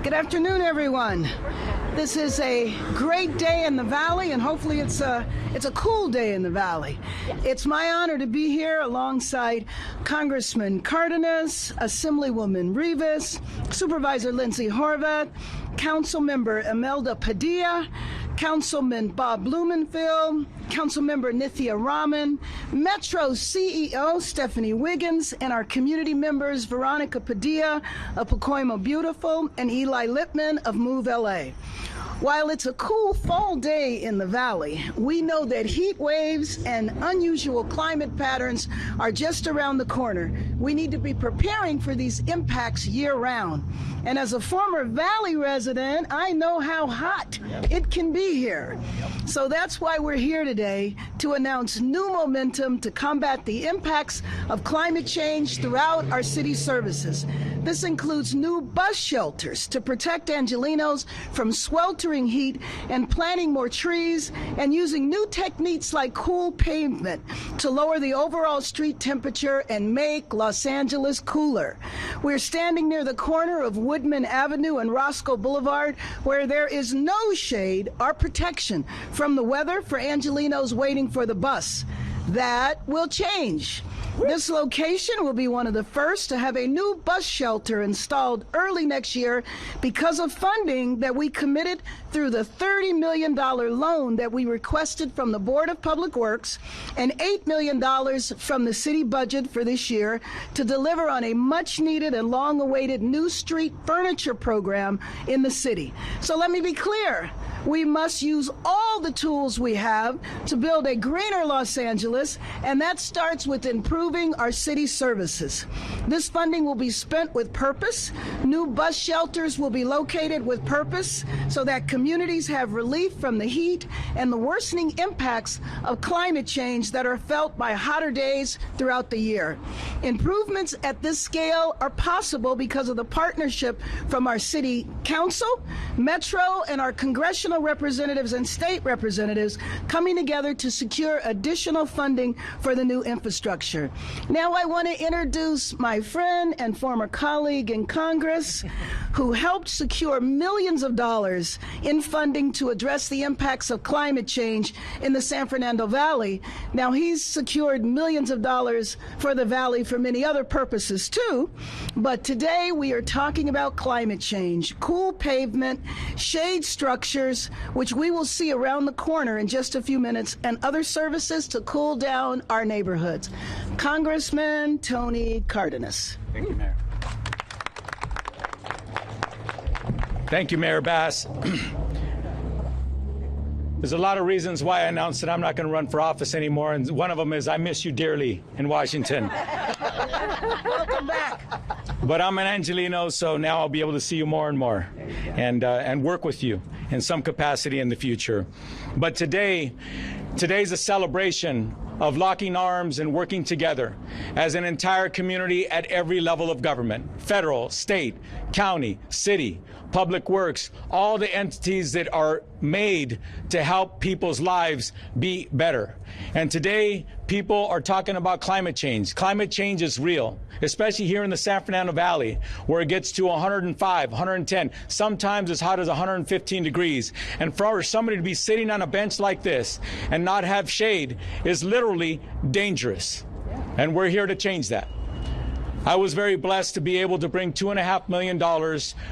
Good afternoon, everyone. This is a great day in the Valley, and hopefully it's a cool day in the Valley. It's my honor to be here alongside Congressman Cardenas, Assemblywoman Rivas, Supervisor Lindsay Horvath, Councilmember Imelda Padilla, Councilman Bob Blumenfield, Councilmember Nithya Raman, Metro CEO Stephanie Wiggins, and our community members Veronica Padilla of Pacoima Beautiful and Eli Lippman of Move LA. While it's a cool fall day in the Valley, we know that heat waves and unusual climate patterns are just around the corner. We need to be preparing for these impacts year-round. And as a former Valley resident, I know how hot it can be here. So that's why we're here today to announce new momentum to combat the impacts of climate change throughout our city services. This includes new bus shelters to protect Angelenos from sweltering heat and planting more trees and using new techniques like cool pavement to lower the overall street temperature and make Los Angeles cooler. We're standing near the corner of Woodman Avenue and Roscoe Boulevard, where there is no shade or protection from the weather for Angelenos waiting for the bus. That will change. This location will be one of the first to have a new bus shelter installed early next year because of funding that we committed through the $30 million loan that we requested from the Board of Public Works and $8 million from the city budget for this year to deliver on a much-needed and long-awaited new street furniture program in the city. So let me be clear. We must use all the tools we have to build a greener Los Angeles, and that starts with improving our city services. This funding will be spent with purpose. New bus shelters will be located with purpose so that communities have relief from the heat and the worsening impacts of climate change that are felt by hotter days throughout the year. Improvements at this scale are possible because of the partnership from our city council, Metro, and our congressional representatives and state representatives coming together to secure additional funding for the new infrastructure. Now I want to introduce my friend and former colleague in Congress who helped secure millions of dollars in funding to address the impacts of climate change in the San Fernando Valley. Now he's secured millions of dollars for the Valley for many other purposes too, but today we are talking about climate change, cool pavement, shade structures, which we will see around the corner in just a few minutes, and other services to cool down our neighborhoods. Congressman Tony Cardenas. Thank you, Mayor. Thank you, Mayor Bass. There's a lot of reasons why I announced that I'm not going to run for office anymore, and one of them is I miss you dearly in Washington. Welcome back. But I'm an Angeleno, so now I'll be able to see you more and more and work with you in some capacity in the future. But today's a celebration of locking arms and working together as an entire community at every level of government, federal, state, county, city, public works, all the entities that are made to help people's lives be better. And today, people are talking about climate change. Climate change is real, especially here in the San Fernando Valley, where it gets to 105, 110, sometimes as hot as 115 degrees. And for somebody to be sitting on a bench like this and not have shade is literally dangerous. And we're here to change that. I was very blessed to be able to bring $2.5 million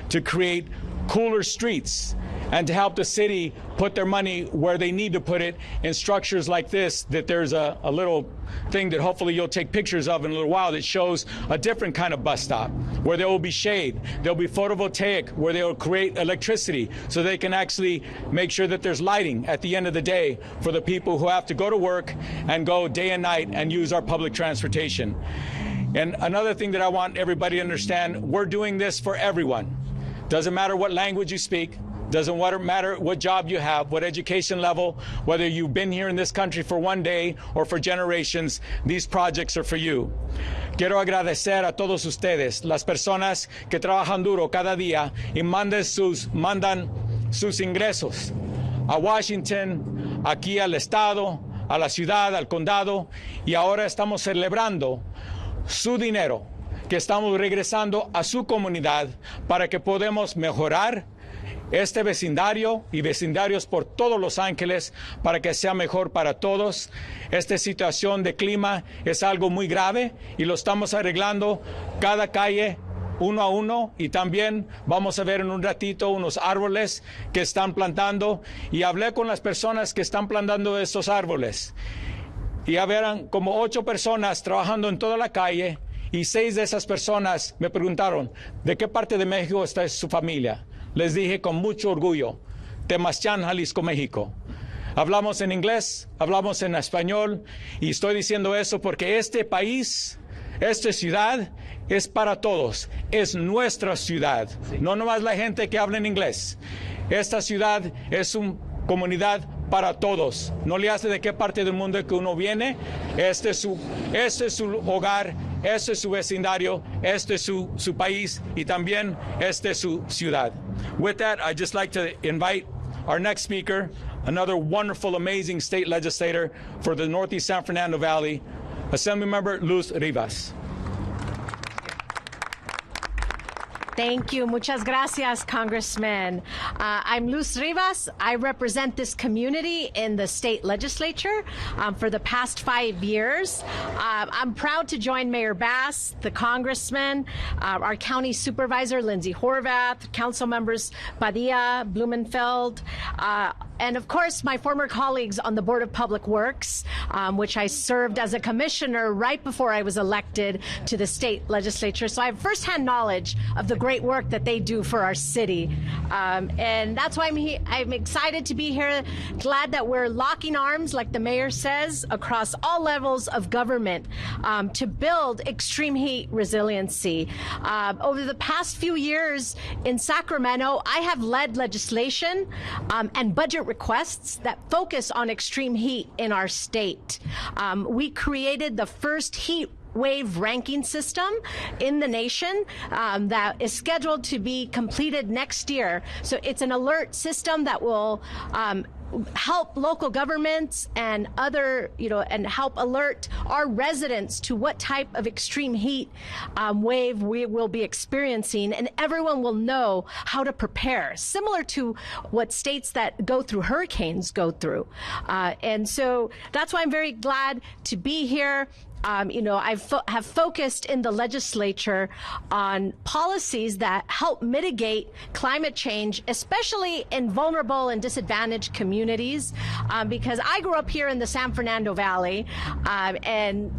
to create cooler streets and to help the city put their money where they need to put it in structures like this, that there's a little thing that hopefully you'll take pictures of in a little while that shows a different kind of bus stop where there will be shade, there'll be photovoltaic, where they will create electricity so they can actually make sure that there's lighting at the end of the day for the people who have to go to work and go day and night and use our public transportation. And another thing that I want everybody to understand, we're doing this for everyone. Doesn't matter what language you speak, doesn't matter what job you have, what education level, whether you've been here in this country for one day or for generations, these projects are for you. Quiero agradecer a todos ustedes, las personas que trabajan duro cada día y mandan sus ingresos a Washington, aquí al estado, a la ciudad, al condado, y ahora estamos celebrando su dinero que estamos regresando a su comunidad para que podamos mejorar este vecindario y vecindarios por todos Los Ángeles para que sea mejor para todos. Esta situación de clima es algo muy grave y lo estamos arreglando cada calle uno a uno, y también vamos a ver en un ratito unos árboles que están plantando, y hablé con las personas que están plantando estos árboles y ya verán como 8 personas trabajando en toda la calle, y 6 de esas personas me preguntaron ¿de qué parte de México está su familia? Les dije con mucho orgullo, Temachtán, Jalisco, México. Hablamos en inglés, hablamos en español, y estoy diciendo eso porque este país, esta ciudad es para todos, es nuestra ciudad, no nomás la gente que habla en inglés. Esta ciudad es una comunidad para todos, no le hace de qué parte del mundo que uno viene. Este es su hogar, este es su vecindario, este es su país, y también este es su ciudad. With that, I'd just like to invite our next speaker, another wonderful, amazing state legislator for the Northeast San Fernando Valley, Assemblymember Luz Rivas. Thank you. Muchas gracias, Congressman. I'm Luz Rivas. I represent this community in the state legislature for the past 5 years. I'm proud to join Mayor Bass, the congressman, our county supervisor, Lindsay Horvath, council members Padilla, Blumenfeld, and of course, my former colleagues on the Board of Public Works, which I served as a commissioner right before I was elected to the state legislature. So I have firsthand knowledge of the great work that they do for our city. And that's why I'm excited to be here, glad that we're locking arms, like the mayor says, across all levels of government to build extreme heat resiliency. Over the past few years in Sacramento, I have led legislation and budget requests that focus on extreme heat in our state. We created the first heat wave ranking system in the nation that is scheduled to be completed next year. So it's an alert system that will help local governments and other, and help alert our residents to what type of extreme heat wave we will be experiencing, and everyone will know how to prepare, similar to what states that go through hurricanes go through. And so that's why I'm very glad to be here. I have focused in the legislature on policies that help mitigate climate change, especially in vulnerable and disadvantaged communities, because I grew up here in the San Fernando Valley, and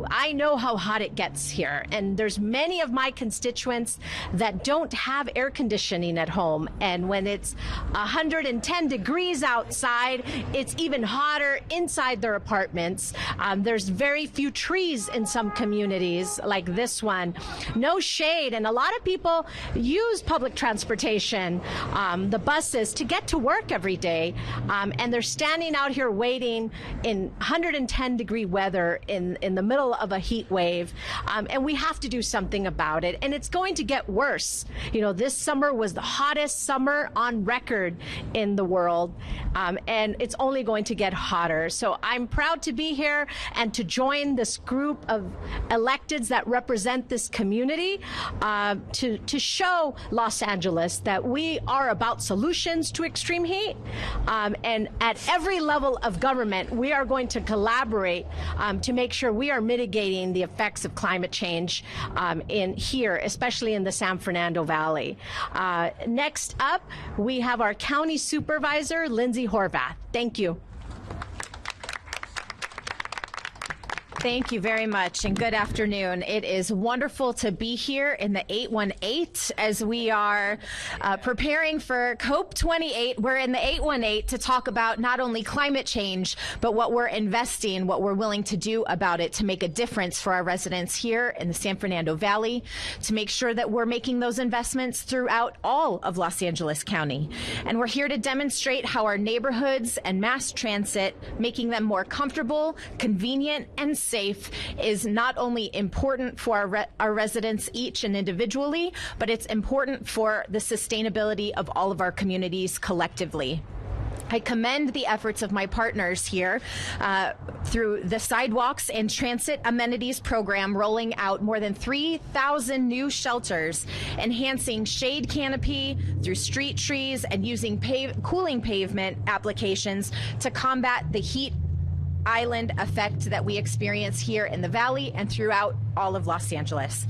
I know how hot it gets here, and there's many of my constituents that don't have air conditioning at home, and when it's 110 degrees outside, it's even hotter inside their apartments. There's very few trees in some communities like this one, no shade, and a lot of people use public transportation, the buses, to get to work every day, and they're standing out here waiting in 110 degree weather in the middle of a heat wave, and we have to do something about it, and it's going to get worse. This summer was the hottest summer on record in the world, and it's only going to get hotter. So I'm proud to be here and to join this group of electeds that represent this community to show Los Angeles that we are about solutions to extreme heat, and at every level of government we are going to collaborate to make sure we are mitigating the effects of climate change in here, especially in the San Fernando Valley. Next up, we have our county supervisor, Lindsay Horvath. Thank you. Thank you very much, and good afternoon. It is wonderful to be here in the 818 as we are preparing for COP28. We're in the 818 to talk about not only climate change, but what we're investing, what we're willing to do about it to make a difference for our residents here in the San Fernando Valley, to make sure that we're making those investments throughout all of Los Angeles County. And we're here to demonstrate how our neighborhoods and mass transit, making them more comfortable, convenient, and safe, is not only important for our residents each and individually, but it's important for the sustainability of all of our communities collectively. I commend the efforts of my partners here through the Sidewalks and Transit Amenities Program, rolling out more than 3,000 new shelters, enhancing shade canopy through street trees, and using cooling pavement applications to combat the heat island effect that we experience here in the Valley and throughout all of Los Angeles.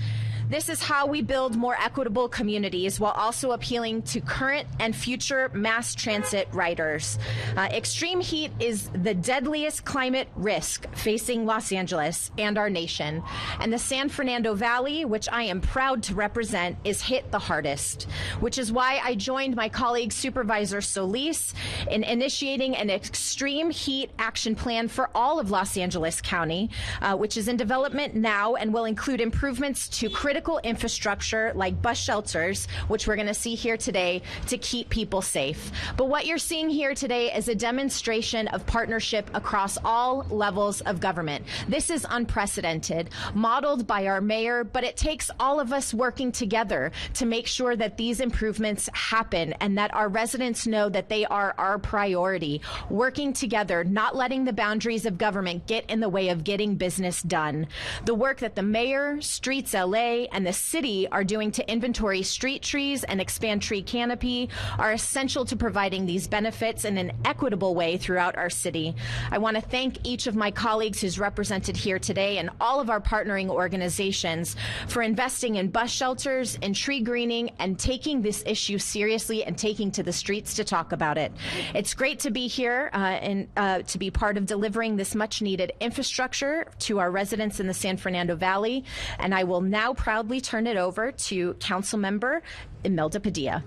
This is how we build more equitable communities while also appealing to current and future mass transit riders. Extreme heat is the deadliest climate risk facing Los Angeles and our nation. And the San Fernando Valley, which I am proud to represent, is hit the hardest, which is why I joined my colleague Supervisor Solis in initiating an extreme heat action plan for all of Los Angeles County, which is in development now and will include improvements to critical infrastructure like bus shelters, which we're going to see here today, to keep people safe. But what you're seeing here today is a demonstration of partnership across all levels of government. This is unprecedented, modeled by our mayor, but it takes all of us working together to make sure that these improvements happen and that our residents know that they are our priority. Working together, not letting the boundaries of government get in the way of getting business done. The work that the mayor, Streets LA, and the city are doing to inventory street trees and expand tree canopy are essential to providing these benefits in an equitable way throughout our city. I want to thank each of my colleagues who's represented here today and all of our partnering organizations for investing in bus shelters and tree greening and taking this issue seriously and taking to the streets to talk about it. It's great to be here and to be part of delivering this much needed infrastructure to our residents in the San Fernando Valley, and I will now proudly turn it over to Councilmember Imelda Padilla.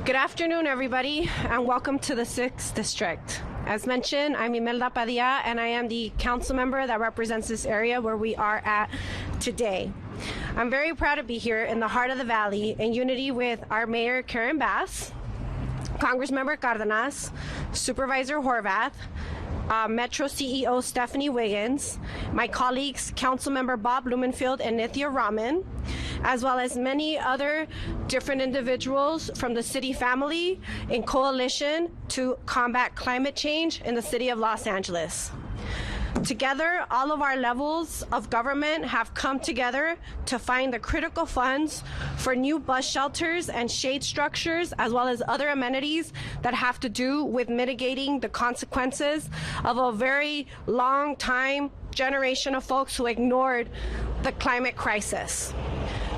Good afternoon, everybody, and welcome to the 6th District. As mentioned, I'm Imelda Padilla, and I am the council member that represents this area where we are at today. I'm very proud to be here in the heart of the Valley in unity with our Mayor, Karen Bass, Congressmember Cardenas, Supervisor Horvath, Metro CEO Stephanie Wiggins, my colleagues Councilmember Bob Blumenfield and Nithya Raman, as well as many other different individuals from the city family in coalition to combat climate change in the city of Los Angeles. Together, all of our levels of government have come together to find the critical funds for new bus shelters and shade structures, as well as other amenities that have to do with mitigating the consequences of a very long time generation of folks who ignored the climate crisis.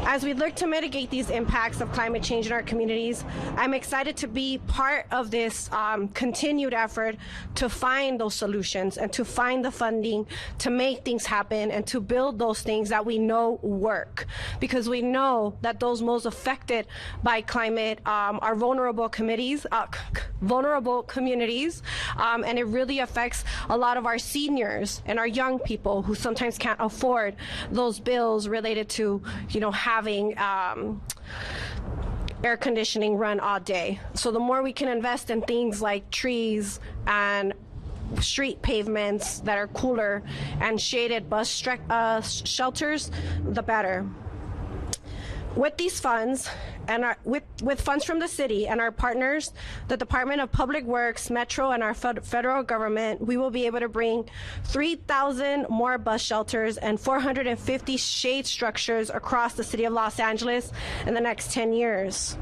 As we look to mitigate these impacts of climate change in our communities, I'm excited to be part of this continued effort to find those solutions and to find the funding to make things happen and to build those things that we know work. Because we know that those most affected by climate are vulnerable communities, and it really affects a lot of our seniors and our young people who sometimes can't afford those bills related to, having air conditioning run all day. So the more we can invest in things like trees and street pavements that are cooler and shaded bus shelters, the better. With these funds and with funds from the city and our partners, the Department of Public Works, Metro, and our federal government, we will be able to bring 3,000 more bus shelters and 450 shade structures across the city of Los Angeles in the next 10 years.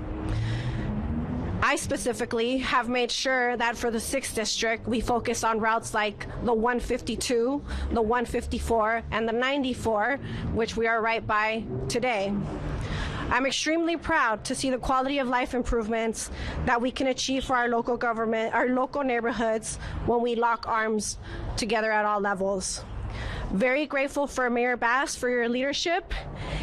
I specifically have made sure that for the 6th District, we focus on routes like the 152, the 154, and the 94, which we are right by today. I'm extremely proud to see the quality of life improvements that we can achieve for our local government, our local neighborhoods, when we lock arms together at all levels. Very grateful for Mayor Bass for your leadership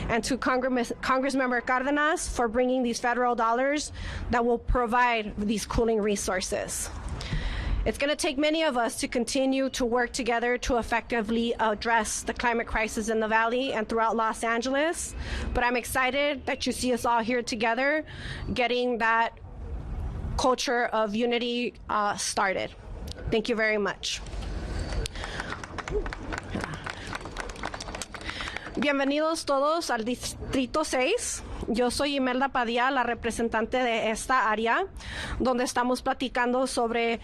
and to Congressmember Cardenas for bringing these federal dollars that will provide these cooling resources. It's going to take many of us to continue to work together to effectively address the climate crisis in the Valley and throughout Los Angeles, but I'm excited that you see us all here together getting that culture of unity started. Thank you very much. Bienvenidos todos al Distrito 6. Yo soy Imelda Padilla, la representante de esta área, donde estamos platicando sobre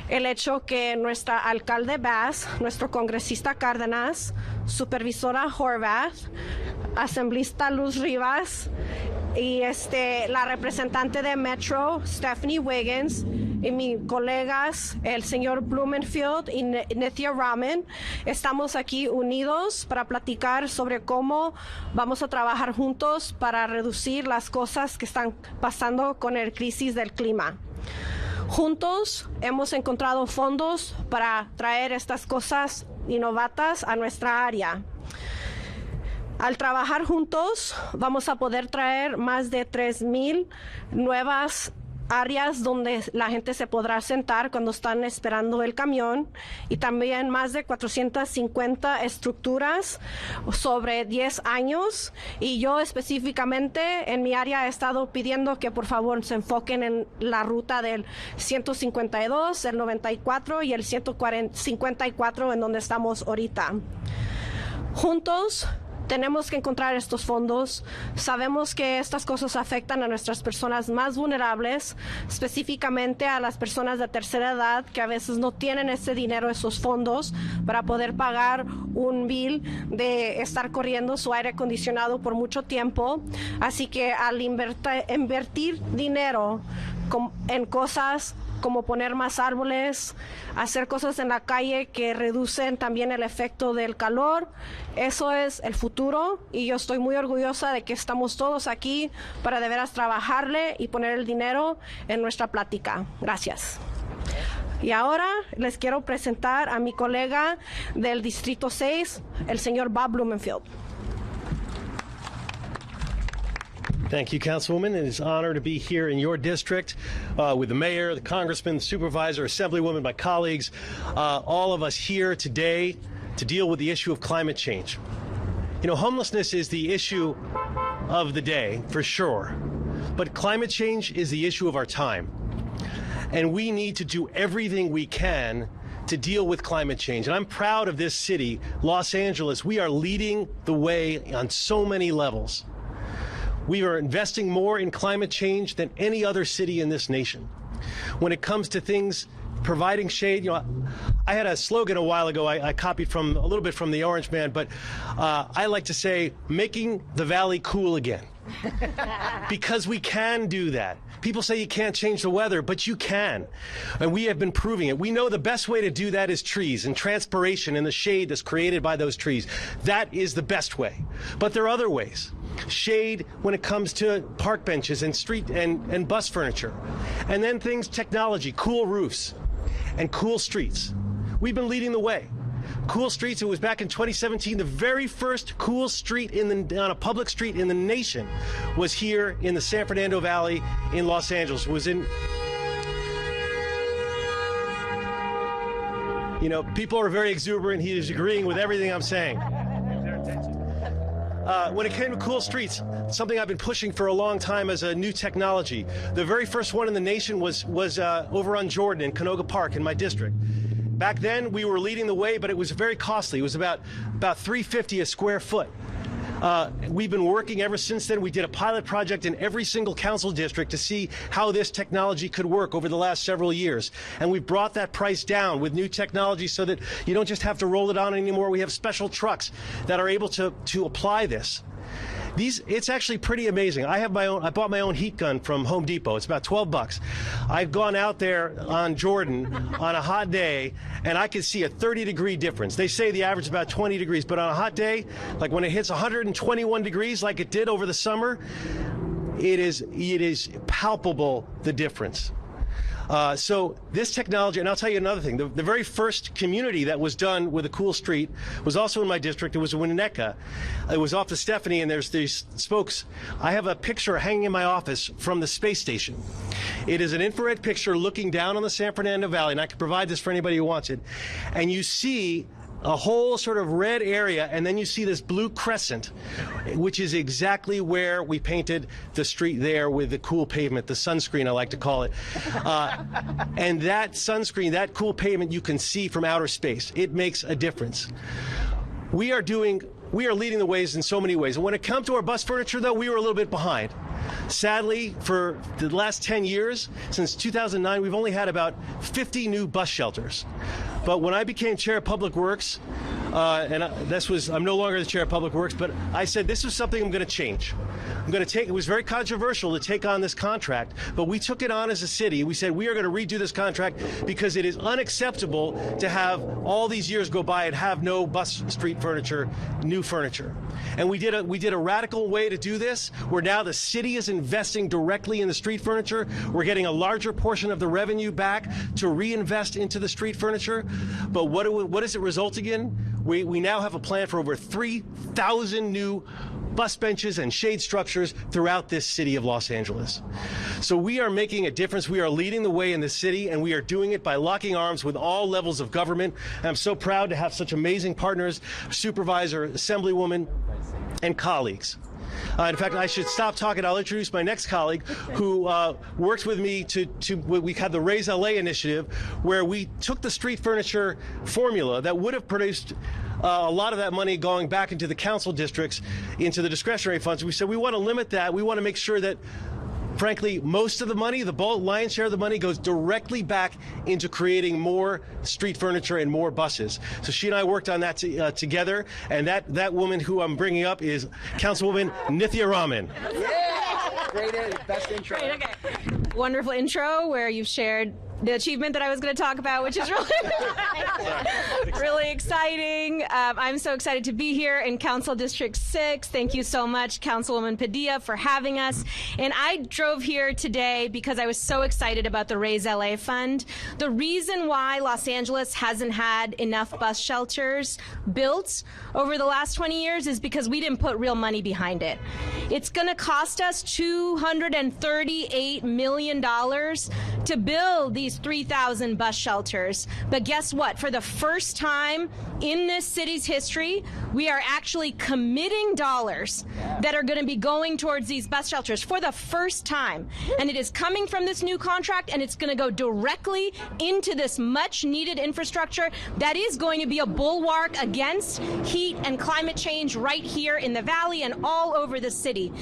el hecho que nuestra alcalde Bass, nuestro congresista Cárdenas, supervisora Horvath, asamblista Luz Rivas y la representante de Metro, Stephanie Wiggins, y mis colegas, el señor Blumenfield y Nithya Raman, estamos aquí unidos para platicar sobre cómo vamos a trabajar juntos para reducir las cosas que están pasando con la crisis del clima. Juntos hemos encontrado fondos para traer estas cosas innovadas a nuestra área. Al trabajar juntos, vamos a poder traer más de 3,000 nuevas áreas donde la gente se podrá sentar cuando están esperando el camión, y también más de 450 estructuras sobre 10 años. Y yo específicamente en mi área he estado pidiendo que por favor se enfoquen en la ruta del 152, el 94 y el 154 en donde estamos ahorita. Juntos tenemos que encontrar estos fondos. Sabemos que estas cosas afectan a nuestras personas más vulnerables, específicamente a las personas de tercera edad que a veces no tienen ese dinero, esos fondos, para poder pagar un bill de estar corriendo su aire acondicionado por mucho tiempo. Así que al invertir dinero en cosas como poner más árboles, hacer cosas en la calle que reducen también el efecto del calor, eso es el futuro, y yo estoy muy orgullosa de que estamos todos aquí para de veras trabajarle y poner el dinero en nuestra plática. Gracias. Y ahora les quiero presentar a mi colega del Distrito 6, el señor Bob Blumenfield. Thank you, Councilwoman. It is an honor to be here in your district with the mayor, the congressman, the supervisor, assemblywoman, my colleagues, all of us here today to deal with the issue of climate change. You know, homelessness is the issue of the day, for sure, but climate change is the issue of our time. And we need to do everything we can to deal with climate change. And I'm proud of this city, Los Angeles. We are leading the way on so many levels. We are investing more in climate change than any other city in this nation. When it comes to things providing shade, you know, I had a slogan a while ago I copied from a little bit from the Orange Man, but I like to say, making the valley cool again. Because we can do that. People say you can't change the weather, but you can. And we have been proving it. We know the best way to do that is trees and transpiration and the shade that's created by those trees. That is the best way. But there are other ways. Shade when it comes to park benches and street and bus furniture. And then things, technology, cool roofs and cool streets. We've been leading the way. Cool streets, it was back in 2017, the very first cool street on a public street in the nation was here in the San Fernando Valley in Los Angeles. It was in, you know, people are very exuberant. He is agreeing with everything I'm saying. When it came to cool streets, something I've been pushing for a long time as a new technology. The very first one in the nation was over on Jordan in Canoga Park in my district. Back then, we were leading the way, but it was very costly. It was about $350 a square foot. We've been working ever since then. We did a pilot project in every single council district to see how this technology could work over the last several years. And we brought that price down with new technology so that you don't just have to roll it on anymore. We have special trucks that are able to apply this. It's actually pretty amazing. I bought my own heat gun from Home Depot. It's about $12. I've gone out there on Jordan on a hot day, and I can see a 30-degree difference. They say the average is about 20 degrees, but on a hot day, like when it hits 121 degrees like it did over the summer, it is palpable, the difference. So this technology, and I'll tell you another thing, the very first community that was done with a cool street was also in my district. It was Winnetka. It was off of Stephanie, and there's these spokes. I have a picture hanging in my office from the space station. It is an infrared picture looking down on the San Fernando Valley, and I can provide this for anybody who wants it. And you see a whole sort of red area, and then you see this blue crescent, which is exactly where we painted the street there with the cool pavement, the sunscreen I like to call it. And that sunscreen, that cool pavement, you can see from outer space. It makes a difference. We are doing we are leading the ways in so many ways. And when it comes to our bus furniture, though, we were a little bit behind. Sadly, for the last 10 years, since 2009, we've only had about 50 new bus shelters. But when I became chair of Public Works, I'm no longer the chair of Public Works, but I said this is something I'm going to change. It was very controversial to take on this contract, but we took it on as a city. We said we are going to redo this contract because it is unacceptable to have all these years go by and have no bus street furniture, new furniture. And we did a radical way to do this, where now the city is investing directly in the street furniture. We're getting a larger portion of the revenue back to reinvest into the street furniture. But what is it resulting in? We now have a plan for over 3,000 new bus benches and shade structures throughout this city of Los Angeles. So we are making a difference. We are leading the way in the city, and we are doing it by locking arms with all levels of government. And I'm so proud to have such amazing partners, Supervisor, Assemblywoman, and colleagues. In fact, I should stop talking. I'll introduce my next colleague who works with me we had the Raise LA initiative, where we took the street furniture formula that would have produced a lot of that money going back into the council districts, into the discretionary funds. We said we want to limit that. We want to make sure that, frankly, most of the money, the lion's share of the money, goes directly back into creating more street furniture and more buses. So she and I worked on that together, and that woman who I'm bringing up is Councilwoman Nithya Raman. Yeah! Great, best intro. Great, okay. Wonderful intro where you've shared the achievement that I was going to talk about, which is really exciting. I'm so excited to be here in Council District 6. Thank you so much, Councilwoman Padilla, for having us. And I drove here today because I was so excited about the Raise LA Fund. The reason why Los Angeles hasn't had enough bus shelters built over the last 20 years is because we didn't put real money behind it. It's going to cost us $238 million to build these 3,000 bus shelters. But guess what? For the first time in this city's history, we are actually committing dollars that are going to be going towards these bus shelters for the first time. And it is coming from this new contract, and it's going to go directly into this much needed infrastructure that is going to be a bulwark against heat and climate change right here in the valley and all over the city.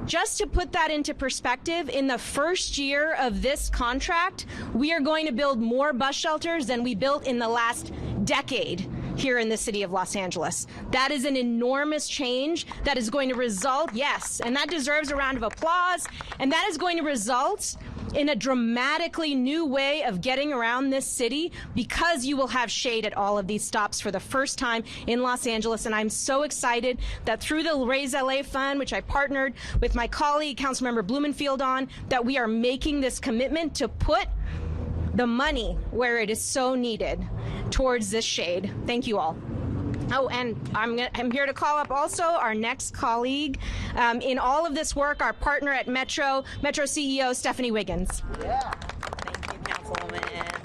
Just to put that into perspective, in the first year of this contract, we are going to build more bus shelters than we built in the last decade here in the city of Los Angeles. That is an enormous change that is going to result, yes, and that deserves a round of applause, and that is going to result in a dramatically new way of getting around this city, because you will have shade at all of these stops for the first time in Los Angeles. And I'm so excited that through the Raise LA Fund, which I partnered with my colleague, Councilmember Blumenfield, on, that we are making this commitment to put the money where it is so needed towards this shade. Thank you all. Oh, and I'm here to call up also our next colleague in all of this work, our partner at Metro CEO Stephanie Wiggins. Yeah. Thank you, Councilwoman.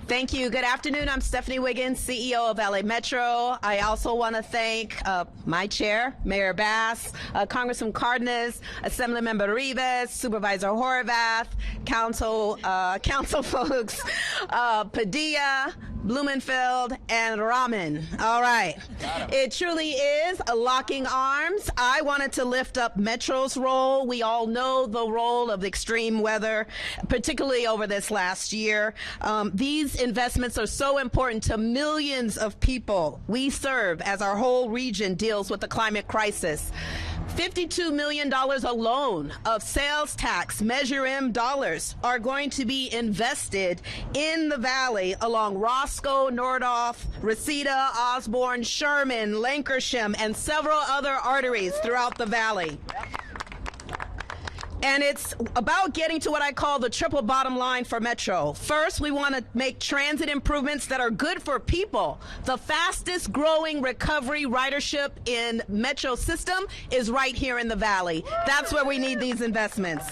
Thank you. Good afternoon. I'm Stephanie Wiggins, CEO of LA Metro. I also want to thank my chair, Mayor Bass, Congressman Cardenas, Assemblymember Rivas, Supervisor Horvath, council folks, Padilla, Blumenfield, and Raman. All right. It truly is a locking arms. I wanted to lift up Metro's role. We all know the role of extreme weather, particularly over this last year. These investments are so important to millions of people we serve as our whole region deals with the climate crisis. $52 million alone of sales tax, Measure M dollars, are going to be invested in the valley along Roscoe, Nordhoff, Reseda, Osborne, Sherman, Lankershim, and several other arteries throughout the valley. And it's about getting to what I call the triple bottom line for Metro. First, we want to make transit improvements that are good for people. The fastest growing recovery ridership in Metro system is right here in the Valley. That's where we need these investments.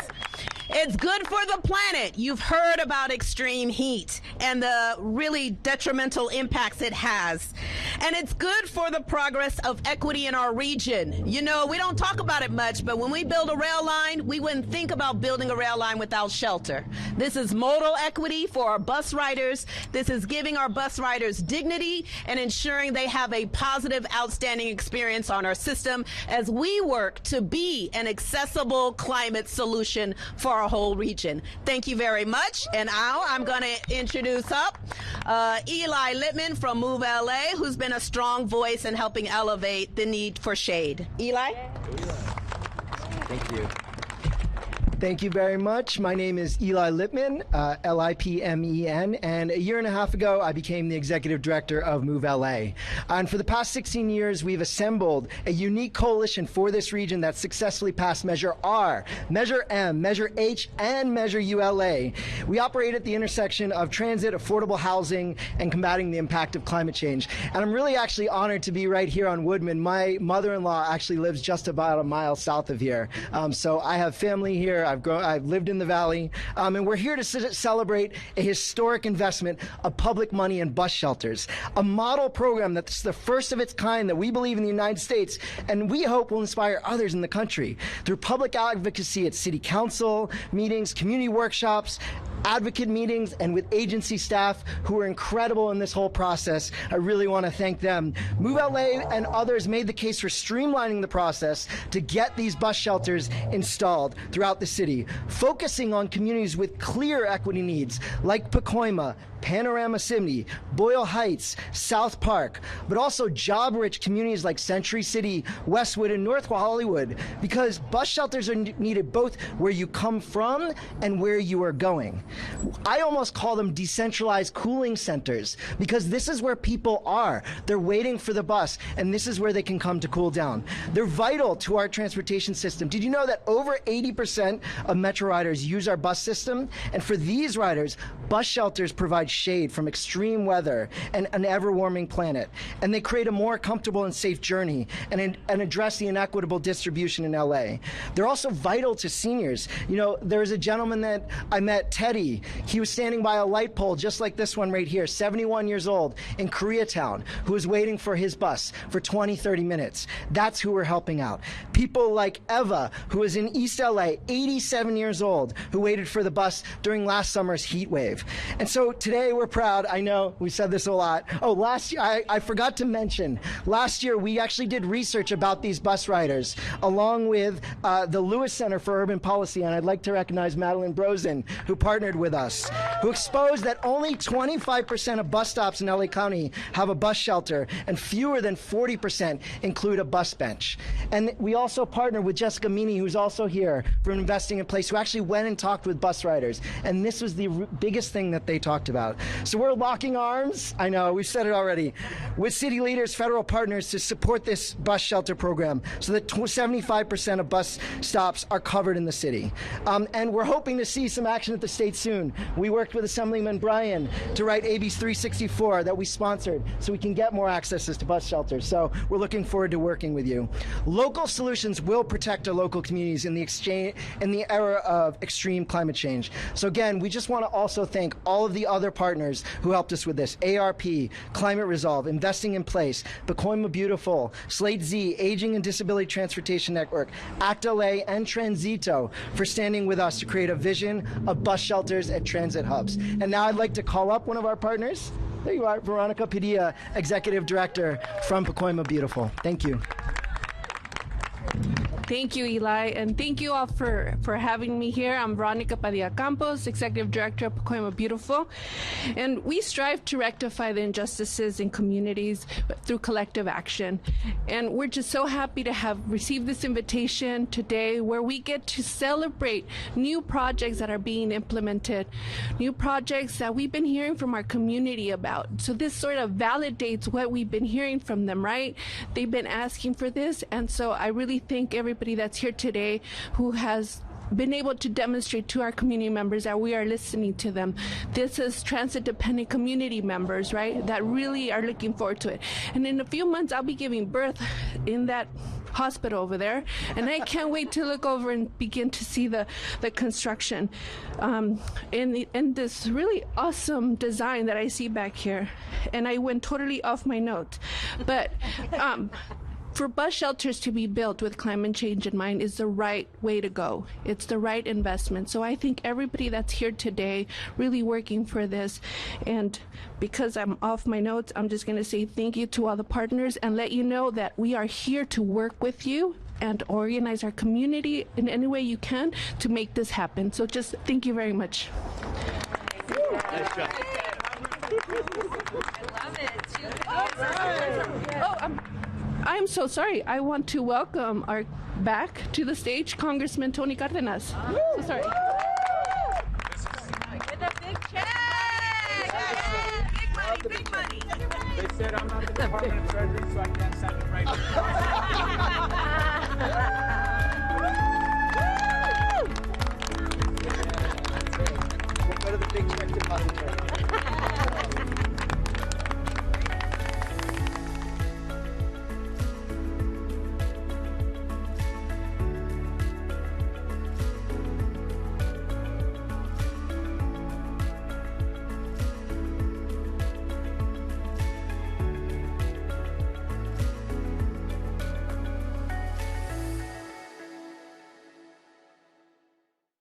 It's good for the planet. You've heard about extreme heat and the really detrimental impacts it has. And it's good for the progress of equity in our region. You know, we don't talk about it much, but when we build a rail line, we wouldn't think about building a rail line without shelter. This is modal equity for our bus riders. This is giving our bus riders dignity and ensuring they have a positive, outstanding experience on our system as we work to be an accessible climate solution for our whole region. Thank you very much. And now I'm going to introduce up Eli Littman from Move LA, who's been a strong voice in helping elevate the need for shade. Eli? Thank you. Thank you very much. My name is Eli Littman, Lipmen, and a year and a half ago, I became the executive director of Move LA. And for the past 16 years, we've assembled a unique coalition for this region that successfully passed Measure R, Measure M, Measure H, and Measure ULA. We operate at the intersection of transit, affordable housing, and combating the impact of climate change. And I'm really actually honored to be right here on Woodman. My mother-in-law actually lives just about a mile south of here. So I have family here. I've lived in the Valley, and we're here to celebrate a historic investment of public money in bus shelters, a model program that's the first of its kind that we believe in the United States, and we hope will inspire others in the country through public advocacy at city council meetings, community workshops, advocate meetings, and with agency staff who are incredible in this whole process. I really want to thank them. Move LA and others made the case for streamlining the process to get these bus shelters installed throughout the city, focusing on communities with clear equity needs like Pacoima, Panorama City, Boyle Heights, South Park, but also job-rich communities like Century City, Westwood, and North Hollywood, because bus shelters are needed both where you come from and where you are going. I almost call them decentralized cooling centers, because this is where people are. They're waiting for the bus, and this is where they can come to cool down. They're vital to our transportation system. Did you know that over 80% of Metro riders use our bus system? And for these riders, bus shelters provide shade from extreme weather and an ever-warming planet. And they create a more comfortable and safe journey and address the inequitable distribution in LA. They're also vital to seniors. You know, there was a gentleman that I met, Teddy. He was standing by a light pole just like this one right here, 71 years old, in Koreatown, who was waiting for his bus for 20, 30 minutes. That's who we're helping out. People like Eva, who was in East LA, 87 years old, who waited for the bus during last summer's heat wave. And so today we're proud. I know we said this a lot. Oh, last year, I forgot to mention, last year we actually did research about these bus riders along with the Lewis Center for Urban Policy, and I'd like to recognize Madeline Brosen, who partnered with us, who exposed that only 25% of bus stops in LA County have a bus shelter, and fewer than 40% include a bus bench. And we also partnered with Jessica Meany, who's also here, for Investing in Place, who actually went and talked with bus riders, and this was the biggest thing that they talked about. So we're locking arms, I know, we've said it already, with city leaders, federal partners to support this bus shelter program so that 75% of bus stops are covered in the city. And we're hoping to see some action at the state soon. We worked with Assemblyman Bryan to write AB 364 that we sponsored so we can get more accesses to bus shelters. So we're looking forward to working with you. Local solutions will protect our local communities in the era of extreme climate change. So again, we just want to also thank all of the other partners who helped us with this. ARP, Climate Resolve, Investing in Place, Pacoima Beautiful, Slate Z, Aging and Disability Transportation Network, ACT LA, and Transito for standing with us to create a vision of bus shelters at transit hubs. And now I'd like to call up one of our partners. There you are, Veronica Padilla, Executive Director from Pacoima Beautiful. Thank you. Thank you, Eli, and thank you all for having me here. I'm Veronica Padilla Campos, Executive Director of Pacoima Beautiful, and we strive to rectify the injustices in communities through collective action. And we're just so happy to have received this invitation today where we get to celebrate new projects that are being implemented, new projects that we've been hearing from our community about. So this sort of validates what we've been hearing from them, right? They've been asking for this, and so I really thank everybody that's here today who has been able to demonstrate to our community members that we are listening to them. This is transit-dependent community members, right, that really are looking forward to it. And in a few months, I'll be giving birth in that hospital over there, and I can't wait to look over and begin to see the construction in this really awesome design that I see back here. And I went totally off my note, but for bus shelters to be built with climate change in mind is the right way to go. It's the right investment. So I think everybody that's here today really working for this, and because I'm off my notes, I'm just going to say thank you to all the partners and let you know that we are here to work with you and organize our community in any way you can to make this happen. So just thank you very much. Nice job. I'm so sorry. I want to welcome our back to the stage, Congressman Tony Cardenas. So sorry. Get a big check! Big money. They said I'm not the Department of Treasury, so I can't sign it right now.